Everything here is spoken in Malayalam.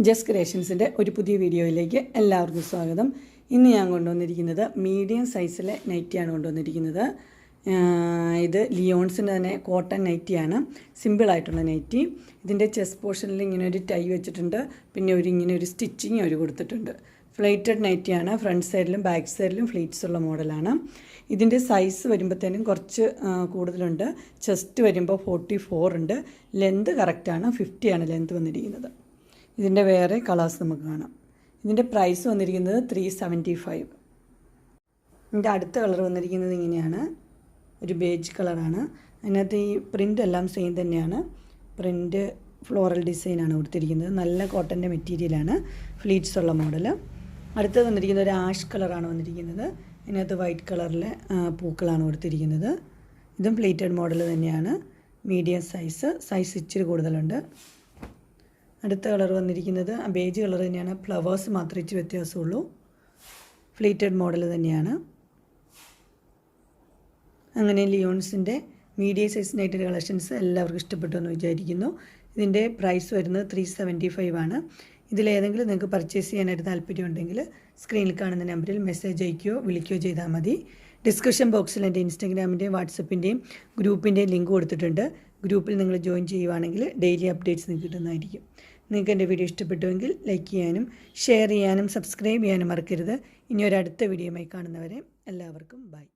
ജസ്റ്റ് ക്രിയേഷൻസിൻ്റെ ഒരു പുതിയ വീഡിയോയിലേക്ക് എല്ലാവർക്കും സ്വാഗതം. ഇന്ന് ഞാൻ കൊണ്ടുവന്നിരിക്കുന്നത് മീഡിയം സൈസിലെ നൈറ്റിയാണ് കൊണ്ടുവന്നിരിക്കുന്നത്. ഇത് ലിയോൺസിൻ്റെ തന്നെ കോട്ടൺ നൈറ്റിയാണ്, സിമ്പിളായിട്ടുള്ള നൈറ്റി. ഇതിൻ്റെ ചെസ്റ്റ് പോർഷനിൽ ഇങ്ങനെ ഒരു ടൈ വെച്ചിട്ടുണ്ട്, പിന്നെ ഇങ്ങനെ ഒരു സ്റ്റിച്ചിങ് അവർ കൊടുത്തിട്ടുണ്ട്. ഫ്ലേറ്റഡ് നൈറ്റിയാണ്, ഫ്രണ്ട് സൈഡിലും ബാക്ക് സൈഡിലും ഫ്ലീറ്റ്സ് ഉള്ള മോഡലാണ്. ഇതിൻ്റെ സൈസ് വരുമ്പോഴത്തേനും കുറച്ച് കൂടുതലുണ്ട്. ചെസ്റ്റ് വരുമ്പോൾ 44 ഉണ്ട്, ലെന്ത് കറക്റ്റാണ്, 50 ആണ് ലെന്ത് വന്നിരിക്കുന്നത്. ഇതിൻ്റെ വേറെ കളേഴ്സ് നമുക്ക് കാണാം. ഇതിൻ്റെ പ്രൈസ് വന്നിരിക്കുന്നത് 375. ഇതിൻ്റെ അടുത്ത കളർ വന്നിരിക്കുന്നത് ഇങ്ങനെയാണ്, ഒരു ബേജ് കളറാണ്. അതിനകത്ത് ഈ പ്രിൻ്റ് എല്ലാം സെയിം തന്നെയാണ്. പ്രിൻ്റ് ഫ്ലോറൽ ഡിസൈനാണ് കൊടുത്തിരിക്കുന്നത്. നല്ല കോട്ടൻ്റെ മെറ്റീരിയലാണ്, ഫ്ലീറ്റ്സ് ഉള്ള മോഡൽ. അടുത്തത് വന്നിരിക്കുന്നത് ഒരു ആഷ് കളറാണ് വന്നിരിക്കുന്നത്. ഇതിനകത്ത് വൈറ്റ് കളറിലെ പൂക്കളാണ് കൊടുത്തിരിക്കുന്നത്. ഇതും പ്ലേറ്റഡ് മോഡൽ തന്നെയാണ്, മീഡിയം സൈസ് ഇച്ചിരി കൂടുതലുണ്ട്. അടുത്ത കളർ വന്നിരിക്കുന്നത് ബേജ് കളർ തന്നെയാണ്, ഫ്ലവേഴ്സ് മാത്രമേ ഇച്ചിരി വ്യത്യാസമുള്ളൂ. ഫ്ലീറ്റഡ് മോഡൽ തന്നെയാണ്. അങ്ങനെ ലിയോൺസിൻ്റെ മീഡിയം സൈസ് നൈറ്റഡ് കളക്ഷൻസ് എല്ലാവർക്കും ഇഷ്ടപ്പെട്ടു എന്ന് വിചാരിക്കുന്നു. ഇതിൻ്റെ പ്രൈസ് വരുന്നത് 375 ആണ്. ഇതിലേതെങ്കിലും നിങ്ങൾക്ക് പർച്ചേസ് ചെയ്യാനായിട്ട് താല്പര്യമുണ്ടെങ്കിൽ സ്ക്രീനിൽ കാണുന്ന നമ്പറിൽ മെസ്സേജ് അയക്കുകയോ വിളിക്കുകയോ ചെയ്താൽ മതി. ഡിസ്ക്രിപ്ഷൻ ബോക്സിൽ എൻ്റെ ഇൻസ്റ്റാഗ്രാമിൻ്റെയും വാട്സപ്പിൻ്റെയും ഗ്രൂപ്പിൻ്റെയും ലിങ്ക് കൊടുത്തിട്ടുണ്ട്. ഗ്രൂപ്പിൽ നിങ്ങൾ ജോയിൻ ചെയ്യുവാണെങ്കിൽ ഡെയിലി അപ്ഡേറ്റ്സ് നിങ്ങൾക്ക് കിട്ടുന്നതായിരിക്കും. നിങ്ങൾക്ക് എൻ്റെ വീഡിയോ ഇഷ്ടപ്പെട്ടുവെങ്കിൽ ലൈക്ക് ചെയ്യാനും ഷെയർ ചെയ്യാനും സബ്സ്ക്രൈബ് ചെയ്യാനും മറക്കരുത്. ഇനി ഒരു അടുത്ത വീഡിയോയുമായി കാണുന്നവരെ എല്ലാവർക്കും ബൈ.